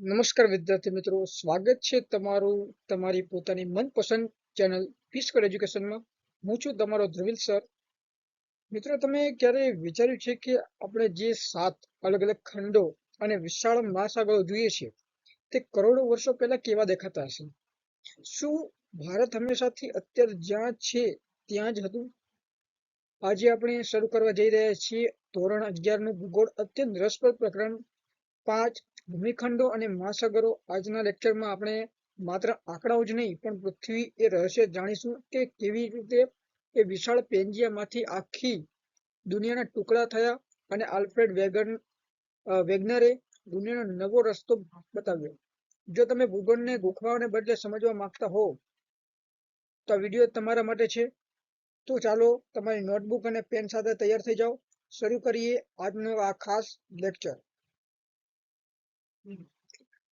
નમસ્કાર વિદ્યાર્થી મિત્રો, સ્વાગત છે તમારું તમારી પોતાની મનપસંદ ચેનલ પીસકોડ એજ્યુકેશનમાં. હું છું તમારો ધ્રુવિલ સર. મિત્રો, તમે ક્યારે વિચાર્યું છે કે આપણે જે 7 અલગ અલગ ખંડો અને વિશાળ મહાસાગરો જોઈએ છીએ તે કરોડો વર્ષો પહેલા કેવા દેખાતા હશે? શું ભારત હંમેશાથી અત્યારે જ્યાં છે ત્યાં જ હતું? આજે આપણે શરૂ કરવા જઈ રહ્યા છીએ ધોરણ 11 નું ભૂગોળ અત્યંત રસપ્રદ પ્રકરણ 5 ભૂમિખંડો અને મહાસાગરો. આજના લેક્ચરમાં આપણે માત્ર આંકડાઓ જ નહીં પણ પૃથ્વી એ રહસ્ય જાણીશું કે કેવી રીતે એ વિશાળ પેંજિયામાંથી આખી દુનિયાના ટુકડા થયા અને આલ્ફ્રેડ વેગનરે દુનિયાનો નવો રસ્તો બતાવ્યો. જો તમે ભૂગોળને ગોખવાને બદલે સમજવા માંગતા હો તો આ વિડીયો તમારા માટે છે. તો ચાલો તમારી નોટબુક અને પેન સાથે તૈયાર થઈ જાઓ. શરૂ કરીએ આજનો આ ખાસ લેક્ચર.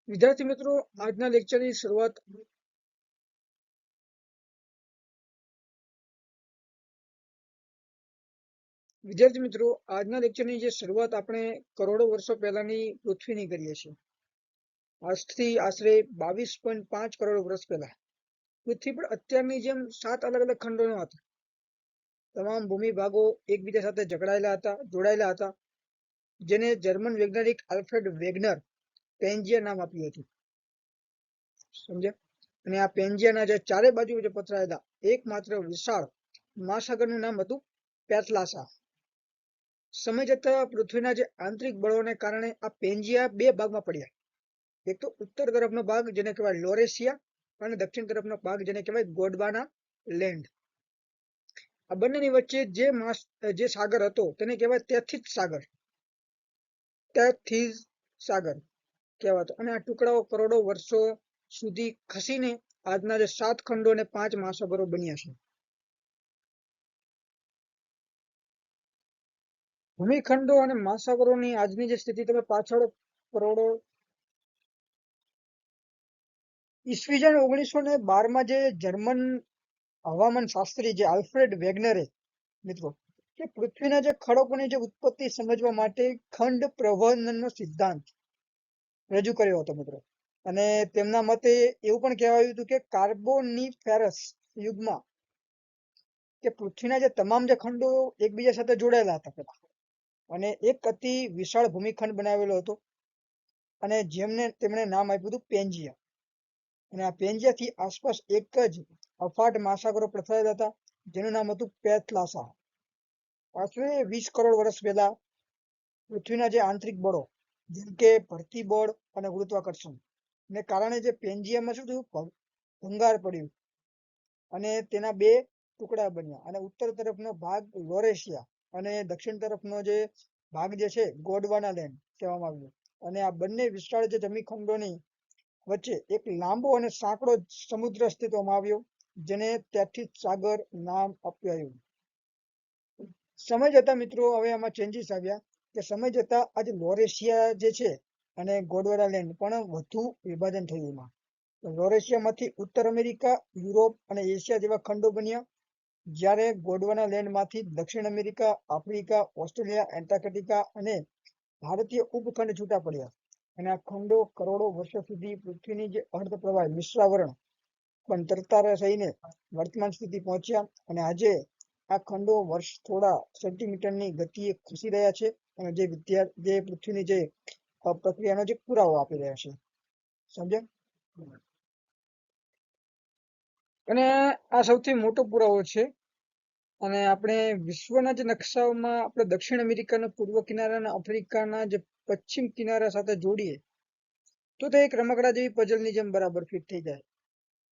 વિદ્યાર્થી મિત્રો, આજના લેક્ચરની શરૂઆત આપણે કરોડો વર્ષો પહેલાની પૃથ્વીની કરીએ છીએ. આજથી આશરે 22.5 કરોડ વર્ષ પહેલા પૃથ્વી પર અત્યારની જેમ 7 અલગ અલગ ખંડો ન હતા. તમામ ભૂમિ ભાગો એકબીજા સાથે જોડાયેલા હતા, જેને જર્મન વૈજ્ઞાનિક આલ્ફ્રેડ વેગનર પેંજિયા નામ આપ્યું હતું. સમજ્યા? અને આ પેંજિયાના જે ચારે બાજુ જે પથરાયેલા એકમાત્ર વિશાળ મહાસાગરનું નામ હતું પેટલાસા. સમય જતા પૃથ્વીના જે આંતરિક બળોને કારણે આ પેંજિયા બે ભાગમાં પડ્યા. એક તો ઉત્તર તરફનો ભાગ જેને કહેવાય લોરેશિયા અને દક્ષિણ તરફનો ભાગ જેને કહેવાય ગોડવાના લેન્ડ. આ બંનેની વચ્ચે જે સાગર હતો તેને કહેવાય તેથીસ સાગર કહેવાતો. અને આ ટુકડાઓ કરોડો વર્ષો સુધી ખસીને આજના જે 7 ખંડો અને 5 મહાસાગરો બન્યા છે. ભૂમિખંડો અને મહાસાગરોની આજની જે સ્થિતિ તમે પાછળ કરોડો ઈસવીસન 1912 જે જર્મન હવામાન શાસ્ત્રી જે આલ્ફ્રેડ વેગનરે મિત્રો કે પૃથ્વીના જે ખડકોની જે ઉત્પત્તિ સમજવા માટે ખંડ પ્રવહનનો સિદ્ધાંત રજૂ કર્યો હતો મિત્રો. અને તેમના મતે એવું પણ કહેવાયું હતું કે કાર્બોનિફેરસ યુગમાં કે પૃથ્વીના જે તમામ જે ખંડો એકબીજા સાથે જોડાયેલા હતા પેલા, અને એક અતિ વિશાળ ભૂમિખંડ બનાવેલો હતો અને તેમણે નામ આપ્યું હતું પેંજિયા. અને આ પેંજિયાથી આસપાસ એક જ અફાટ મહાસાગરો પથરાયેલા હતા જેનું નામ હતું પેટલાસા. આશરે 20 કરોડ વર્ષ પહેલા પૃથ્વીના જે આંતરિક બળો જેમ કે ભરતી બળ અને ગુરુત્વાકર્ષણ ને કારણે જે પેંજિયામાં શું થયું, ભંગાર પડ્યું અને તેના બે ટુકડા બન્યા. અને ઉત્તર તરફનો ભાગ લોરેશિયા અને દક્ષિણ તરફનો જે ભાગ જે છે ગોડવાના લેન્ડ કહેવામાં આવ્યું. અને આ બંને વિશાળ જે જમીનખંડોની વચ્ચે એક લાંબો અને સાંકડો સમુદ્ર અસ્તિત્વમાં આવ્યો જેને તેથીસ સાગર નામ અપાયું. સમય જતા મિત્રો હવે આમાં ચેન્જીસ આવ્યા કે સમય જતા આજે લોરેશિયા જે છે અને ગોડવાના લેન્ડ પણ વધુ વિભાજન થયું. એમાં લોરેશિયામાંથી ઉત્તર અમેરિકા, યુરોપ અને એશિયા જેવા ખંડો બન્યા, જ્યારે ગોડવાના લેન્ડમાંથી દક્ષિણ અમેરિકા, આફ્રિકા, ઓસ્ટ્રેલિયા, એન્ટાર્કટિકા અને ભારતીય ઉપખંડ છૂટા પડ્યા. અને આ ખંડો કરોડો વર્ષો સુધી પૃથ્વીની જે અર્ધપ્રવાહ મિશ્રાવરણ પણ તરતા રહીને વર્તમાન સ્થિતિ પહોંચ્યા. અને આજે આ ખંડો વર્ષ થોડા સેન્ટીમીટરની ગતિએ ખસી રહ્યા છે અને જે પૃથ્વીની જે પ્રક્રિયાનો જે પુરાવો આપી રહ્યા છે. સમજ્યા? અને આ સૌથી મોટો પુરાવો છે. અને આપણે વિશ્વના જે નકશાઓમાં આપણે દક્ષિણ અમેરિકાના પૂર્વ કિનારા અને આફ્રિકાના જે પશ્ચિમ કિનારા સાથે જોડીએ તો તે એક રમકડા જેવી પઝલની જેમ બરાબર ફિટ થઈ જાય.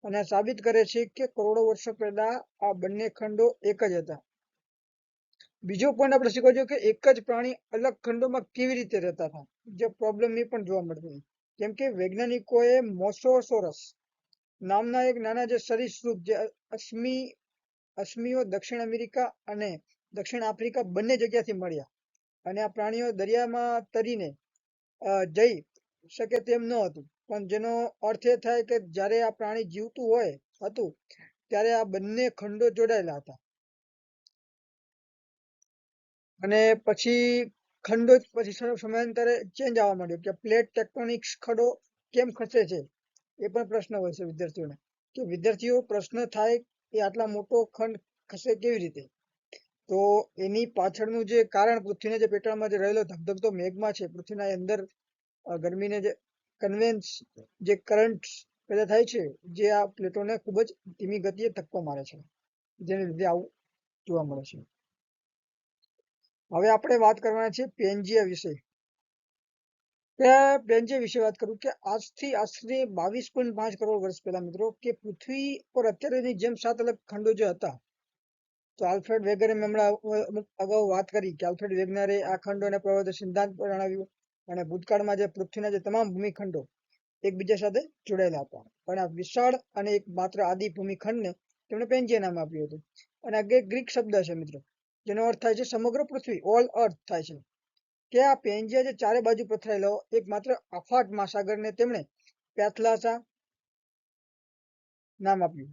અને સાબિત કરે છે કે કરોડો વર્ષો પહેલા આ બંને ખંડો એક જ હતા. બીજો પોઈન્ટ આપણે શીખવો જોઈએ કે એક જ પ્રાણી અલગ ખંડોમાં કેવી રીતે રહેતા હતા, જે પ્રોબ્લેમ એ પણ જોવા મળતી. કેમ કે વૈજ્ઞાનિકોએ મોસોસોરસ નામના એક નાના જે સરીસૃપ જે અશ્મિઓ દક્ષિણ અમેરિકા અને દક્ષિણ આફ્રિકા બંને જગ્યાથી મળ્યા. અને આ પ્રાણીઓ દરિયામાં તરીને જઈ શકે તેમ ન હતું, પણ જેનો અર્થ એ થાય કે જ્યારે આ પ્રાણી જીવતું હતું ત્યારે આ બંને ખંડો જોડાયેલા હતા. અને પછી ખંડો પછી સમયાંતરે ચેન્જ આવવા માંડ્યો કે પ્લેટ ટેક્ટોનિક્સ ખંડો કેમ ખસે છે એ પણ પ્રશ્ન હોય છે વિદ્યાર્થીઓને, કે વિદ્યાર્થીઓ પ્રશ્ન થાય કે આટલા મોટો ખંડ ખસે કેવી રીતે? તો એની પાછળનું જે કારણ પૃથ્વીના જે પેટાળમાં જે રહેલો ધગધગતો મેગ્મા છે, પૃથ્વીના અંદર ગરમીને જે કન્વેન્સ જે કરંટ પેદા થાય છે, જે આ પ્લેટોને ખૂબ જ ધીમી ગતિએ ધક્કો મારે છે, જેને લીધે આવું જોવા મળે છે. હવે આપણે વાત કરવાના છે પેન્જિયા વિશે. પેન્જિયા વિશે વાત કરું કે આજથી આશરે 22.5 કરોડ વર્ષ પહેલા મિત્રો, કે પૃથ્વી પર અત્યારેની જેમ 7 અલગ ખંડો જે હતા, તો આલ્ફ્રેડ વેગનરે હમણાં અગાઉ વાત કરી કે આલ્ફ્રેડ વેગનરે આ ખંડોને પ્રવર્તન સિદ્ધાંત જણાવ્યું, અને ભૂતકાળમાં જે પૃથ્વીના જે તમામ ભૂમિખંડો એકબીજા સાથે જોડાયેલા હતા, પણ આ વિશાળ અને એક માત્ર આદિ ભૂમિખંડને તેમણે પેન્જિયા નામ આપ્યું હતું. અને આ ગ્રીક શબ્દ છે મિત્રો, જેનો અર્થ થાય છે સમગ્ર પૃથ્વી, ઓલ અર્થ થાય છે. કે આ પેન્જિયા જે ચારે બાજુ પથરાયેલો એક માત્ર અફાટ મહાસાગરને તેમણે પેથલાસા નામ આપ્યું,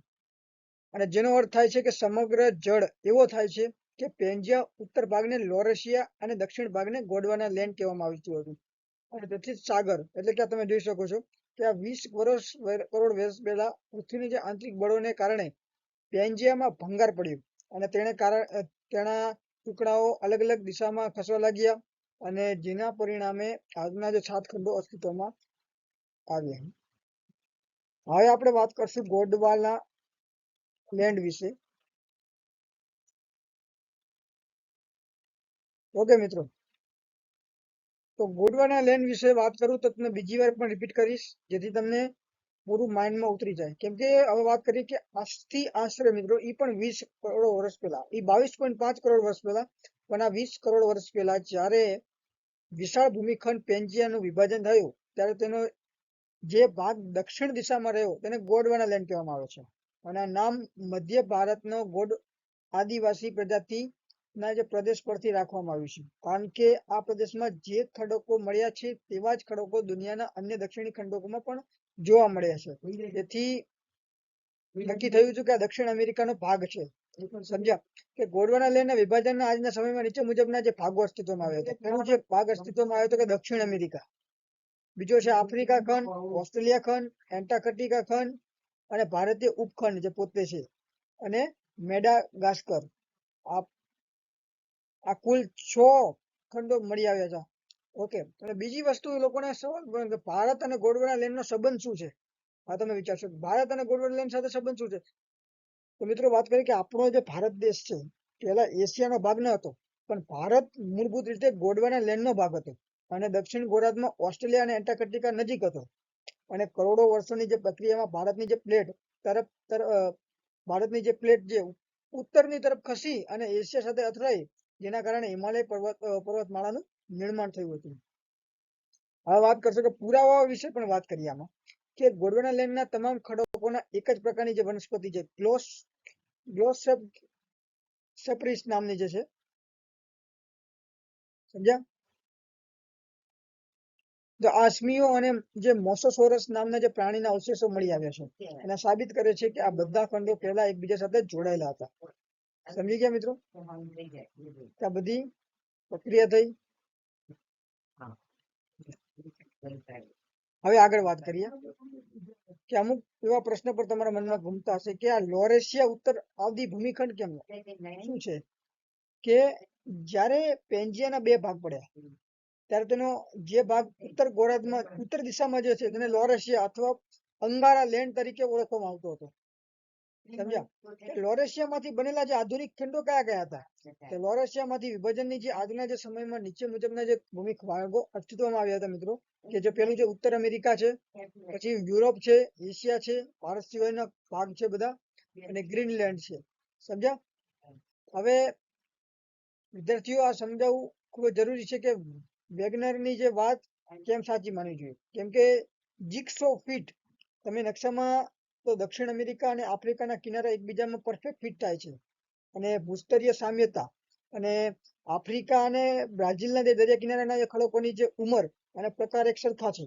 અને જેનો અર્થ થાય છે કે સમગ્ર જળ એવો થાય છે કે પેન્જિયા ઉત્તર ભાગને લોરેશિયા અને દક્ષિણ ભાગને ગોંડવાના લેન્ડ કહેવામાં આવતું હતું. અને તેથી સાગર એટલે કે તમે જોઈ શકો છો કે આ 20 કરોડ વર્ષ પહેલા પૃથ્વીની જે આંતરિક બળોને કારણે પેન્જિયામાં ભંગાર પડ્યું, અને તેના ટુકડાઓ અલગ અલગ દિશામાં ખસવા લાગ્યા, અને જેના પરિણામે આજના જે 7 ખંડો અસ્તિત્વમાં આવ્યા. હવે આપણે વાત કરશું ગોંડવાના લેન્ડ વિશે. ઓકે મિત્રો, તો ગોંડવાના લેન્ડ વિશે વાત કરું તો તમને બીજી વાર પણ રિપીટ કરીશ, જેથી તમને પૂરું માઇન્ડમાં ઉતરી જાય. કેમ કે હવે વાત કરીએ કે આજથી આશરે મિત્રો એ પણ 20 કરોડ વર્ષ પહેલા, એ 22.5 કરોડ વર્ષ પહેલા, પણ આ 20 કરોડ વર્ષ પહેલા જ્યારે વિશાળ ભૂમિખંડ પેન્જિયાનું વિભાજન થયું, ત્યારે તેનો જે ભાગ દક્ષિણ દિશામાં રહ્યો તેને ગોંડવાના લેન્ડ કહેવામાં આવે છે. અને આ નામ મધ્ય ભારતનો ગોંડ આદિવાસી પ્રજાતિના જે પ્રદેશ પરથી રાખવામાં આવ્યું છે, કારણ કે આ પ્રદેશમાં જે ખડકો મળ્યા છે તેવા જ ખડકો દુનિયાના અન્ય દક્ષિણી ખંડકોમાં પણ જોવા મળ્યા છે. તેથી નક્કી થયું છે કે આ દક્ષિણ અમેરિકાનો ભાગ છે. સમજ્યા? કે ગોંડવાના લેન્ડના વિભાજનના આજના સમયમાં નીચે મુજબના જે ભાગો અસ્તિત્વમાં આવ્યા હતા. પહેલો જે ભાગ અસ્તિત્વમાં આવ્યો હતો કે દક્ષિણ અમેરિકા, બીજો છે આફ્રિકા ખંડ, ઓસ્ટ્રેલિયા ખંડ, એન્ટાર્કટિકા ખંડ, અને ભારતીય ઉપખંડ જે પોતે છે, અને મેડાગાસ્કર. આ કુલ 6 ખંડો મળી આવ્યા હતા. ઓકે, અને બીજી વસ્તુ લોકોને સવાલ પડે કે ભારત અને ગોંડવાના લેન્ડનો સંબંધ શું છે? આ તમે વિચારશો ભારત અને ગોંડવાના લેન્ડ સાથે સંબંધ શું છે? તો મિત્રો વાત કરીએ કે આપણો જે ભારત દેશ છે, પહેલા એશિયાનો ભાગ ન હતો, પણ ભારત મૂળભૂત રીતે ગોંડવાના લેન્ડનો ભાગ હતો, અને દક્ષિણ ગોળાર્ધમાં ઓસ્ટ્રેલિયા અને એન્ટાર્કટિકા નજીક હતો. અને કરોડો વર્ષોની જે પ્રક્રિયામાં ભારતની જે પ્લેટ જે ઉત્તરની તરફ ખસી અને એશિયા સાથે અથડાઈ, જેના કારણે હિમાલય પર્વતમાળાનું નિર્માણ થયું હતું. હવે વાત કરશો કે પુરાવા વિશે પણ વાત કરીએ આમાં, કે ગોંડવાના લેન્ડના તમામ ખડકોના એક જ પ્રકારની જે વનસ્પતિ છે, ગ્લોસેપ્રિસ નામની જે છે, સમજ્યા? તો આસ્મિયો અને જે મોસોસોરસ નામના જે પ્રાણીના અવશેષો મળી આવ્યા છે, અને સાબિત કરે છે કે આ બધા ખંડો પહેલા એકબીજા સાથે જોડાયેલા હતા. સમજી ગયા મિત્રો? આ બધી પ્રક્રિયા થઈ. હવે આગળ વાત કરીએ કે અમુક એવા પ્રશ્ન પર તમારા મનમાં ઘૂમતા હશે કે આ લોરેશિયા ઉત્તર આદિ ભૂમિખંડ કેમ શું છે? કે જ્યારે પેન્જિયાના 2 ભાગ પડ્યા, ત્યારે તેનો જે ભાગ ઉત્તર ગોળાર્ધમાં ઉત્તર દિશામાં જે છે તેને લોરેશિયા અથવા અંગારા લેન્ડ તરીકે ઓળખવામાં આવતો હતો. સમજ્યા? લોરેશિયામાંથી બનેલા જે આધુનિક ખંડો કયા કયા હતા? કે લોરેશિયામાંથી વિભાજનની જે આજના જે સમયમાં નીચે મુજબના જે ભૂમિ ભાગો અસ્તિત્વમાં આવ્યા હતા મિત્રો, કે જે પેલું જે ઉત્તર અમેરિકા છે, પછી યુરોપ છે, એશિયા છે, ભારત સિવાયના ભાગ છે બધા, અને ગ્રીનલેન્ડ છે. સમજ્યા? હવે વિદ્યાર્થીઓ આ સમજાવવું ખૂબ જ જરૂરી છે કે વેગનરની જે વાત કેમ સાચી માનવી જોઈએ. કેમ કે જિગ્સો ફિટ તમે નકશામાં તો દક્ષિણ અમેરિકા અને આફ્રિકાના કિનારા એકબીજામાં પરફેક્ટ ફિટ થાય છે, અને ભૂસ્તરીય સામ્યતા, અને આફ્રિકા અને બ્રાઝિલના જે દરિયા કિનારાના જે ખડકોની જે ઉંમર અને પ્રકાર એક સરખા છે.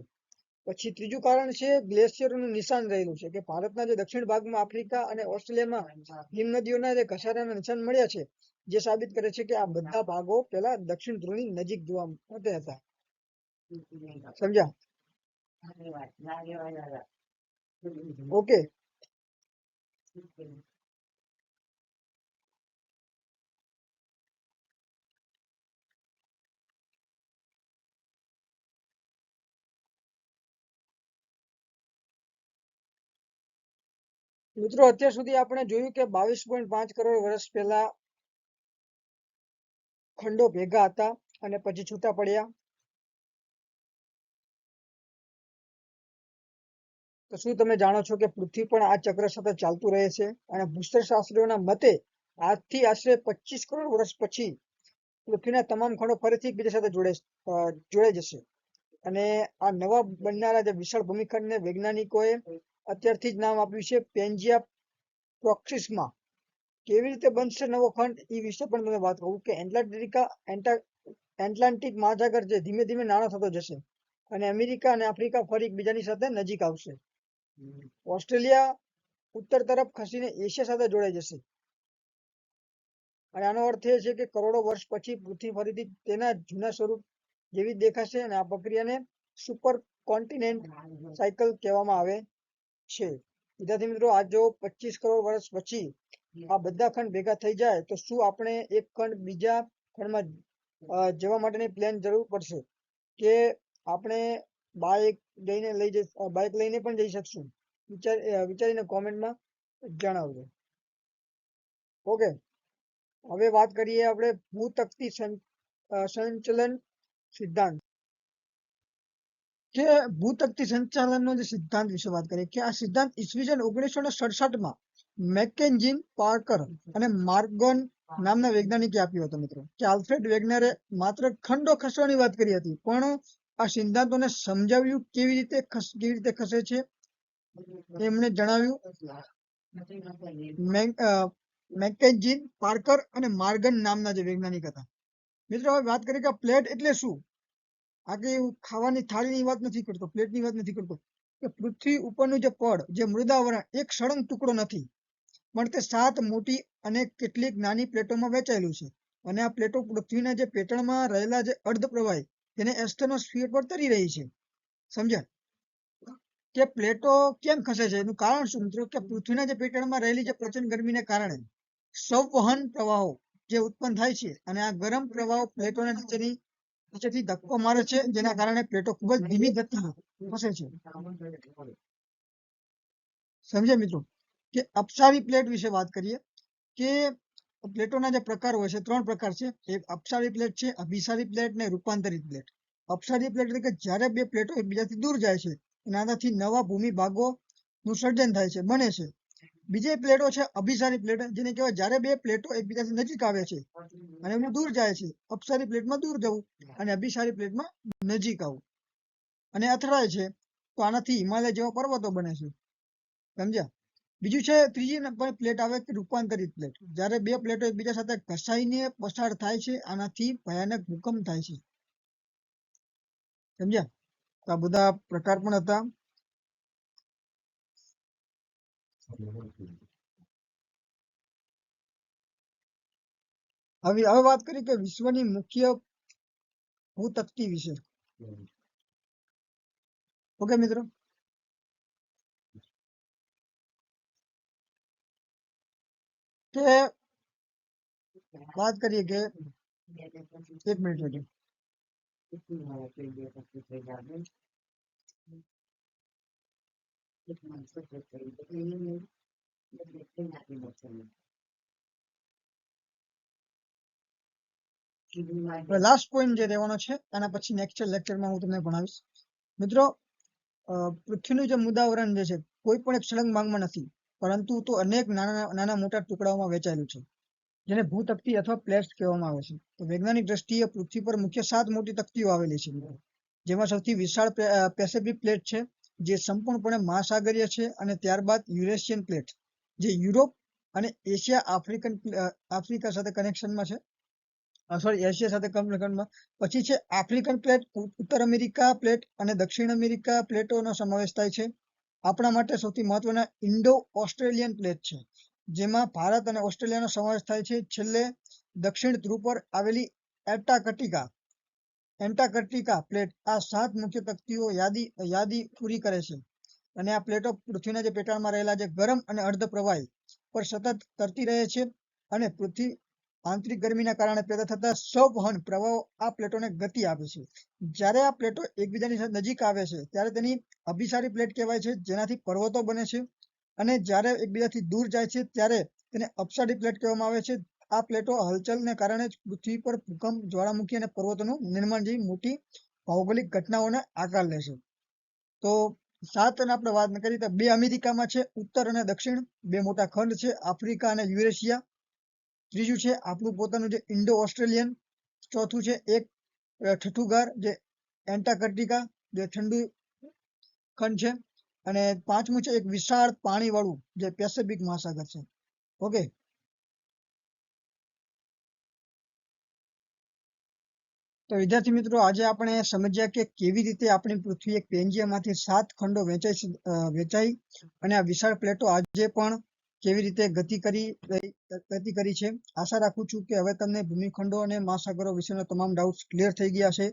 પછી ત્રીજું કારણ છે ગ્લેશિયરનું નિશાન રહેલું છે, કે ભારતના જે દક્ષિણ ભાગમાં આફ્રિકા અને ઓસ્ટ્રેલિયામાં હિમનદીઓના જે ઘસારાના નિશાન મળ્યા છે, જે સાબિત કરે છે કે આ બધા ભાગો પહેલા દક્ષિણ ધ્રુવની નજીક જોવા મળતા હતા. સમજ્યા? ઓકે, મિત્રો અત્યાર સુધી આપણે જોયું કે 22.5 કરોડ વર્ષ પહેલા ખંડો ભેગા હતા અને પછી છૂટા પડ્યા. તો શું તમે જાણો છો કે પૃથ્વી પણ આ ચક્ર સાથે ચાલતું રહે છે? અને ભૂસ્તરશાસ્ત્રીઓના મતે આજથી આશરે 25 કરોડ વર્ષ પછી પૃથ્વીના તમામ ખંડો ફરીથી એકબીજા સાથે જોડાઈ જશે. અને આ નવા બનનારા જે વિશાળ ભૂમિખંડને વૈજ્ઞાનિકોએ અત્યારથી જ નામ આપ્યું છે પેન્જિયા પ્રોક્સિસમા. કેવી રીતે બનશે નવો ખંડ એ વિશે પણ તમે વાત કરું કે એટલાન્ટિક મહાસાગર જે ધીમે ધીમે નાનો થતો જશે અને અમેરિકા અને આફ્રિકા ફરી એકબીજાની સાથે નજીક આવશે. ઓસ્ટ્રેલિયા ઉત્તર તરફ ખસીને એશિયા સાથે જોડાઈ જશે. અને આનો અર્થ એ છે કે કરોડો વર્ષ પછી પૃથ્વી ફરીથી તેના જૂના સ્વરૂપ જેવી દેખાશે અને આ પ્રક્રિયાને સુપર કોન્ટિનેન્ટ સાયકલ કહેવામાં આવે છે. વિદ્યાર્થી મિત્રો, આ જો 25 કરોડ વર્ષ પછી આ બધા ખંડ ભેગા થઈ જાય તો શું આપણે એક ખંડ બીજા ખંડમાં જવા માટેની પ્લેન જરૂર પડશે કે આપણે બાઇક લઈને પણ જઈ શકશું? વિચારીને કોમેન્ટમાં જણાવજો. ઓકે, હવે વાત કરીએ આપણે ભૂતકતી સંચલન સિદ્ધાંત. કે ભૂતકતી સંચાલનનો જે સિદ્ધાંત વિશે વાત કરીએ કે આ સિદ્ધાંત ઈસવીસન 1967 મેકેન્જી પાર્કર અને માર્ગન નામના વૈજ્ઞાનિકે આપ્યો હતો. મિત્રો, કે આલ્ફ્રેડ વેગનરે માત્ર ખંડો ખસવાની વાત કરી હતી, પણ આ સિદ્ધાંતોને સમજાવ્યું કેવી રીતે ખસે છે એમણે જણાવ્યું. મેકેન્જી પાર્કર અને માર્ગન નામના જે વૈજ્ઞાનિક હતા. મિત્રો, હવે વાત કરીએ કે પ્લેટ એટલે શું. આ કે ખાવાની થાળીની વાત નથી કરતો, પ્લેટની વાત નથી કરતો, કે પૃથ્વી ઉપરનું જે પડ, જે મૃદાવરણ એક સળંગ ટુકડો નથી, પણ તે 7 મોટી અને કેટલીક નાની પ્લેટોમાં વહેંચાયેલું છે. અને આ પ્લેટો પૃથ્વીના જે પેટર્નમાં રહેલા જે અર્ધપ્રવાહી તેને એસ્ટેનોસ્ફિયર પર તરી રહી છે. સમજ્યા? કે પ્લેટો કેમ ખસે છે એનું કારણ શું મિત્રો? કે પૃથ્વીના જે પેટર્નમાં રહેલી જે પ્રચંડ ગરમીને કારણે સંવહન પ્રવાહો જે ઉત્પન્ન થાય છે અને આ ગરમ પ્રવાહો પ્લેટોને નીચેથી ધક્કો મારે છે, જેના કારણે પ્લેટો ખૂબ જ ધીમી ગતિએ ખસે છે. સમજ્યા મિત્રો? કે અપસારી પ્લેટ વિશે વાત કરીએ કે પ્લેટોના જે પ્રકાર હોય છે 3 પ્રકાર છે. એક અપસારી પ્લેટ છે, અભિસારી પ્લેટ ને રૂપાંતરિત પ્લેટ. અપસારી પ્લેટ એટલે કે જ્યારે બે પ્લેટો એકબીજાથી દૂર જાય છે અને આનાથી નવા ભૂમિ ભાગોનું સર્જન થાય છે, બને છે. બીજી પ્લેટો છે અભિસારી પ્લેટ, જેને કહેવાય જ્યારે બે પ્લેટો એકબીજાથી નજીક આવે છે અને એમને દૂર જાય છે. અપસારી પ્લેટમાં દૂર જવું અને અભિસારી પ્લેટમાં નજીક આવવું. અને અથડાય છે તો આનાથી હિમાલય જેવા પર્વતો બને છે. સમજ્યા? બીજું છે ત્રીજી નંબર પ્લેટ આવે કે રૂપાંતરિત પ્લેટ. જ્યારે બે પ્લેટો એકબીજા સાથે ઘસાઈને પસાર થાય છે, આનાથી ભયાનક ભૂકંપ થાય છે. સમજ્યા? તો આ બધા પ્રકાર પણ હતા. હવે વાત કરીએ કે વિશ્વની મુખ્ય ભૂતકતી વિશે. ઓકે મિત્રો, કે વાત કરીએ કે 1 મિનિટ સુધી લાસ્ટ પોઈન્ટ જે રહેવાનો છે આના પછી નેક્સ્ટ લેક્ચરમાં હું તમને ભણાવીશ. મિત્રો, પૃથ્વીનું જે મુદાવરણ જે છે કોઈ પણ એક સળંગ ભાગમાં નથી, પરંતુ તો અનેક નાના મોટા ટુકડાઓમાં વહેંચાયેલું છે, જેને ભૂતકતી અથવા પ્લેટ્સ કહેવામાં આવે છે. તો વૈજ્ઞાનિક દ્રષ્ટિએ પૃથ્વી પર મુખ્ય 7 મોટી તકતીઓ આવેલી છે, જેમાં સૌથી વિશાળ પેસિફિક પ્લેટ છે, જે સંપૂર્ણપણે મહાસાગરીય છે, અને ત્યારબાદ યુરેશિયન પ્લેટ, જે યુરોપ અને આફ્રિકા સાથે કનેક્શનમાં છે. એશિયા સાથે કનેક્શનમાં. પછી છે આફ્રિકન પ્લેટ, ઉત્તર અમેરિકા પ્લેટ અને દક્ષિણ અમેરિકા પ્લેટોનો સમાવેશ થાય છે. આપણા માટે સૌથી મહત્વના ઇન્ડો ઓસ્ટ્રેલિયન પ્લેટ છે, જેમાં ભારત અને ઓસ્ટ્રેલિયાનો સમાવેશ થાય છે. છેલ્લે દક્ષિણ ધ્રુવ પર આવેલી એન્ટાર્કટિકા એન્ટાર્કટિકા પ્લેટ આ 7 મુખ્ય તકતીઓ યાદી પૂરી કરે છે અને આ પ્લેટો પૃથ્વીના જે પેટાળમાં રહેલા જે ગરમ અને અર્ધ પ્રવાહી પર સતત તરતી રહે છે અને પૃથ્વી આંતરિક ગરમીના કારણે પેદા થતા સંવહન પ્રવાહો આ પ્લેટોને ગતિ આપે છે. જ્યારે આ પ્લેટો એકબીજાની સાથે નજીક આવે છે ત્યારે તેની અભિસારી પ્લેટ કહેવાય છે, જેનાથી પર્વતો બને છે, અને જ્યારે એકબીજાથી દૂર જાય છે ત્યારે તેને અપસારી પ્લેટ કહેવામાં આવે છે. આ પ્લેટો હલચલને કારણે જ પૃથ્વી પર ભૂકંપ, જ્વાળામુખી અને પર્વતોનું નિર્માણ જેવી મોટી ભૌગોલિક ઘટનાઓને આકાર લે છે. તો 7 અને આપણે વાત કરી તો 2 અમેરિકામાં છે, ઉત્તર અને દક્ષિણ, 2 મોટા ખંડ છે, આફ્રિકા અને યુરેશિયા. ત્રીજું છે આપણું પોતાનું જે ઇન્ડો ઓસ્ટ્રેલિયન. ચોથું છે એક ઠઠ્ઠુગાર જે એન્ટાર્કટિકા જે ઠંડુ ખંડ છે, અને 5મું છે એક વિશાળ પાણીવાળું જે પેસિફિક મહાસાગર છે. ઓકે, તો વિદ્યાર્થી મિત્રો આજે આપણે સમજ્યા કે કેવી રીતે આપણી પૃથ્વી એક પેંજીયામાંથી 7 ખંડો વેચાઈ અને આ વિશાળ પ્લેટો આજે પણ કેવી રીતે ગતિ કરી છે. આશા રાખું છું કે હવે તમને ભૂમિખંડો અને મહાસાગરો વિશેના તમામ ડાઉટ્સ ક્લિયર થઈ ગયા છે.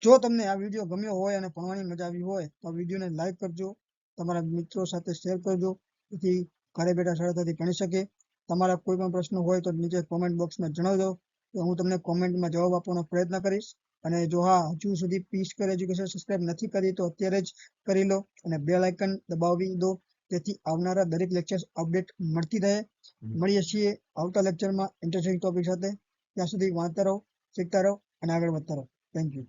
જો તમને આ વિડીયો ગમ્યો હોય અને ભણવાની મજા આવી હોય તો આ વિડીયોને લાઈક કરજો, તમારા મિત્રો સાથે શેર કરજો, જેથી ઘરે બેઠા સરળતાથી ભણી શકે. તમારા કોઈ પણ પ્રશ્નો હોય તો નીચે કોમેન્ટ બોક્સમાં જણાવજો, તો હું તમને કોમેન્ટમાં જવાબ આપવાનો પ્રયત્ન કરીશ. અને જો હજુ સુધી પીસકર એજ્યુકેશન સબસ્ક્રાઇબ નથી કરી તો અત્યારે જ કરી લો અને બેલ આઇકન દબાવી દો, જેથી આવનારા દરેક લેક્ચર્સ અપડેટ મળતી રહે. મળીએ છીએ આવતા લેક્ચરમાં ઇન્ટરેસ્ટિંગ ટોપિક સાથે. ત્યાં સુધી વાંચતા રહો, શીખતા રહો અને આગળ વધતા રહો. Thank you.